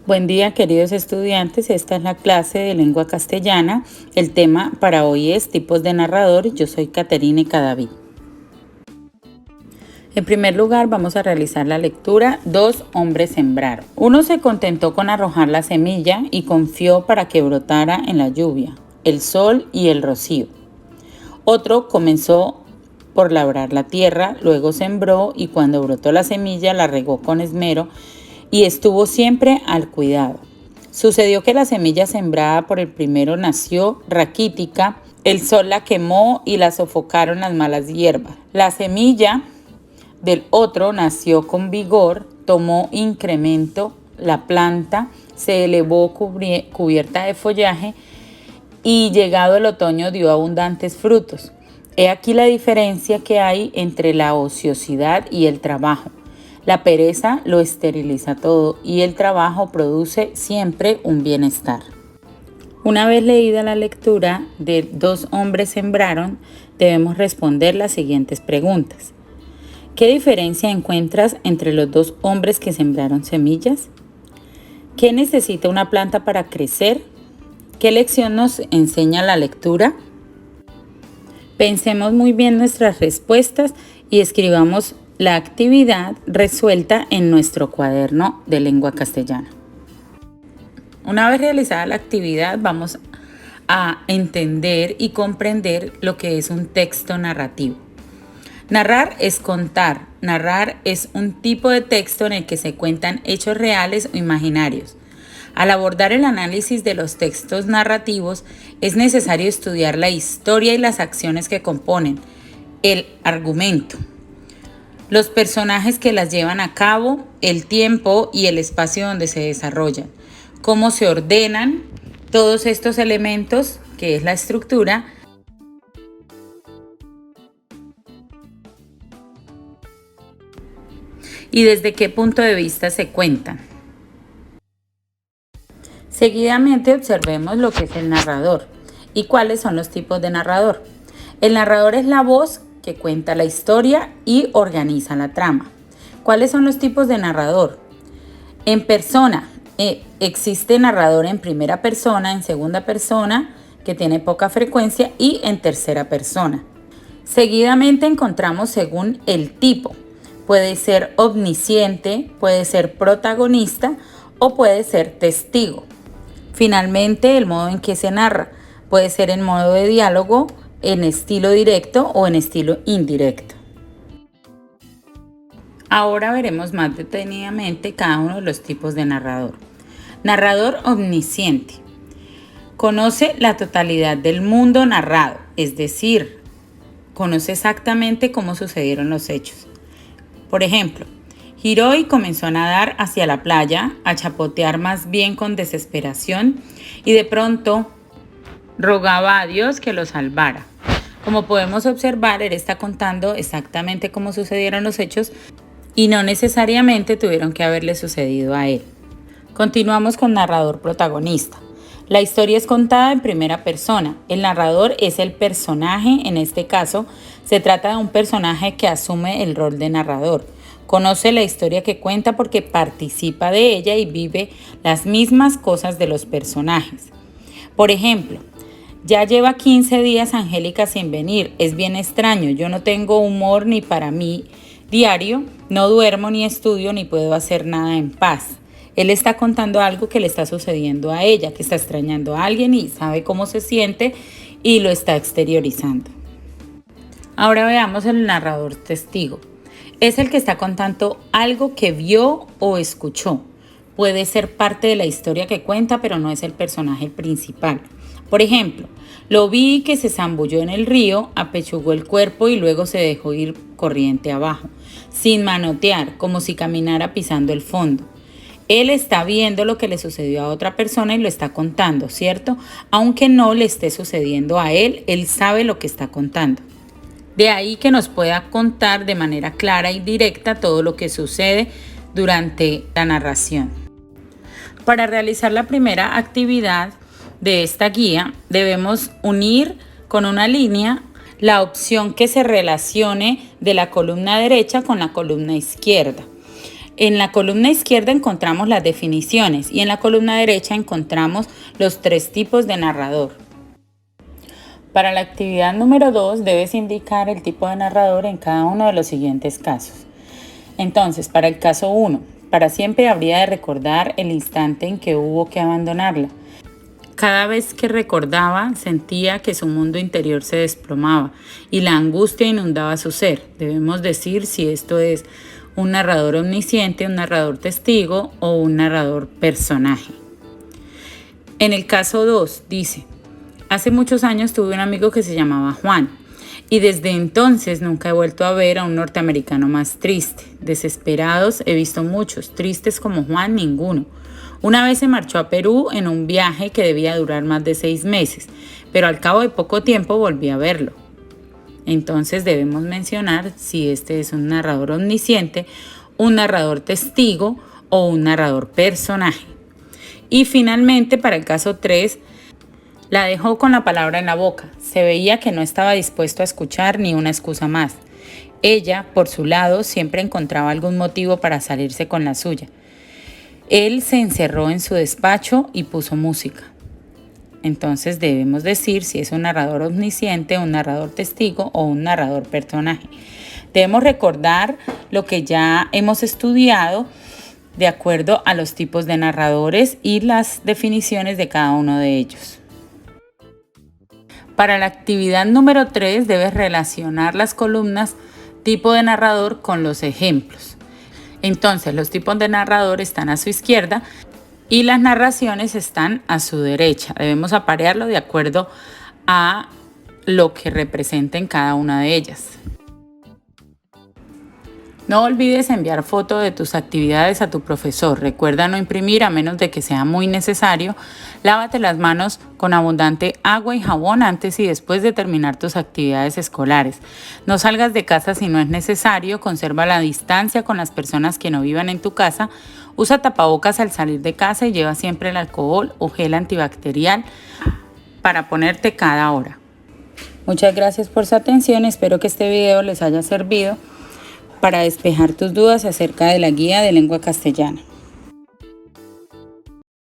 Buen día, queridos estudiantes. Esta es la clase de lengua castellana. El tema para hoy es tipos de narrador. Yo soy Caterine Cadavid. En primer lugar, vamos a realizar la lectura. Dos hombres sembraron. Uno se contentó con arrojar la semilla y confió para que brotara en la lluvia, el sol y el rocío. Otro comenzó por labrar la tierra, luego sembró y cuando brotó la semilla la regó con esmero y estuvo siempre al cuidado. Sucedió que la semilla sembrada por el primero nació raquítica, el sol la quemó y la sofocaron las malas hierbas. La semilla del otro nació con vigor, tomó incremento, la planta se elevó cubierta de follaje y llegado el otoño dio abundantes frutos. He aquí la diferencia que hay entre la ociosidad y el trabajo. La pereza lo esteriliza todo y el trabajo produce siempre un bienestar. Una vez leída la lectura de Dos hombres sembraron, debemos responder las siguientes preguntas. ¿Qué diferencia encuentras entre los dos hombres que sembraron semillas? ¿Qué necesita una planta para crecer? ¿Qué lección nos enseña la lectura? Pensemos muy bien nuestras respuestas y escribamos la actividad resuelta en nuestro cuaderno de lengua castellana. Una vez realizada la actividad, vamos a entender y comprender lo que es un texto narrativo. Narrar es contar. Narrar es un tipo de texto en el que se cuentan hechos reales o imaginarios. Al abordar el análisis de los textos narrativos, es necesario estudiar la historia y las acciones que componen el argumento, los personajes que las llevan a cabo, el tiempo y el espacio donde se desarrollan, cómo se ordenan todos estos elementos, que es la estructura, y desde qué punto de vista se cuentan. Seguidamente observemos lo que es el narrador y cuáles son los tipos de narrador. El narrador es la voz que cuenta la historia y organiza la trama. ¿Cuáles son los tipos de narrador? En persona, existe narrador en primera persona, en segunda persona, que tiene poca frecuencia, y en tercera persona. Seguidamente encontramos según el tipo. Puede ser omnisciente, puede ser protagonista o puede ser testigo. Finalmente, el modo en que se narra puede ser en modo de diálogo, en estilo directo o en estilo indirecto. Ahora veremos más detenidamente cada uno de los tipos de narrador. Narrador omnisciente. Conoce la totalidad del mundo narrado, es decir, conoce exactamente cómo sucedieron los hechos. Por ejemplo, giró y comenzó a nadar hacia la playa, a chapotear más bien con desesperación y de pronto rogaba a Dios que lo salvara. Como podemos observar, él está contando exactamente cómo sucedieron los hechos y no necesariamente tuvieron que haberle sucedido a él. Continuamos con narrador protagonista. La historia es contada en primera persona. El narrador es el personaje, en este caso, se trata de un personaje que asume el rol de narrador. Conoce la historia que cuenta porque participa de ella y vive las mismas cosas de los personajes. Por ejemplo, ya lleva 15 días Angélica sin venir. Es bien extraño. Yo no tengo humor ni para mí diario. No duermo ni estudio ni puedo hacer nada en paz. Él está contando algo que le está sucediendo a ella, que está extrañando a alguien y sabe cómo se siente y lo está exteriorizando. Ahora veamos el narrador testigo. Es el que está contando algo que vio o escuchó. Puede ser parte de la historia que cuenta, pero no es el personaje principal. Por ejemplo, lo vi que se zambulló en el río, apechugó el cuerpo y luego se dejó ir corriente abajo, sin manotear, como si caminara pisando el fondo. Él está viendo lo que le sucedió a otra persona y lo está contando, ¿cierto? Aunque no le esté sucediendo a él, él sabe lo que está contando. De ahí que nos pueda contar de manera clara y directa todo lo que sucede durante la narración. Para realizar la primera actividad de esta guía, debemos unir con una línea la opción que se relacione de la columna derecha con la columna izquierda. En la columna izquierda encontramos las definiciones y en la columna derecha encontramos los 3 tipos de narrador. Para la actividad número 2 debes indicar el tipo de narrador en cada uno de los siguientes casos. Entonces, para el caso 1, para siempre habría de recordar el instante en que hubo que abandonarla. Cada vez que recordaba, sentía que su mundo interior se desplomaba y la angustia inundaba su ser. Debemos decir si esto es un narrador omnisciente, un narrador testigo o un narrador personaje. En el caso 2 dice: hace muchos años tuve un amigo que se llamaba Juan y desde entonces nunca he vuelto a ver a un norteamericano más triste. Desesperados he visto muchos, tristes como Juan ninguno. Una vez se marchó a Perú en un viaje que debía durar más de 6 meses, pero al cabo de poco tiempo volví a verlo. Entonces debemos mencionar si este es un narrador omnisciente, un narrador testigo o un narrador personaje. Y finalmente, para el caso 3, la dejó con la palabra en la boca. Se veía que no estaba dispuesto a escuchar ni una excusa más. Ella, por su lado, siempre encontraba algún motivo para salirse con la suya. Él se encerró en su despacho y puso música. Entonces debemos decir si es un narrador omnisciente, un narrador testigo o un narrador personaje. Debemos recordar lo que ya hemos estudiado de acuerdo a los tipos de narradores y las definiciones de cada uno de ellos. Para la actividad número 3 debes relacionar las columnas tipo de narrador con los ejemplos. Entonces los tipos de narrador están a su izquierda y las narraciones están a su derecha. Debemos aparearlo de acuerdo a lo que representa en cada una de ellas. No olvides enviar foto de tus actividades a tu profesor. Recuerda no imprimir a menos de que sea muy necesario. Lávate las manos con abundante agua y jabón antes y después de terminar tus actividades escolares. No salgas de casa si no es necesario. Conserva la distancia con las personas que no vivan en tu casa. Usa tapabocas al salir de casa y lleva siempre el alcohol o gel antibacterial para ponerte cada hora. Muchas gracias por su atención. Espero que este video les haya servido para despejar tus dudas acerca de la guía de lengua castellana.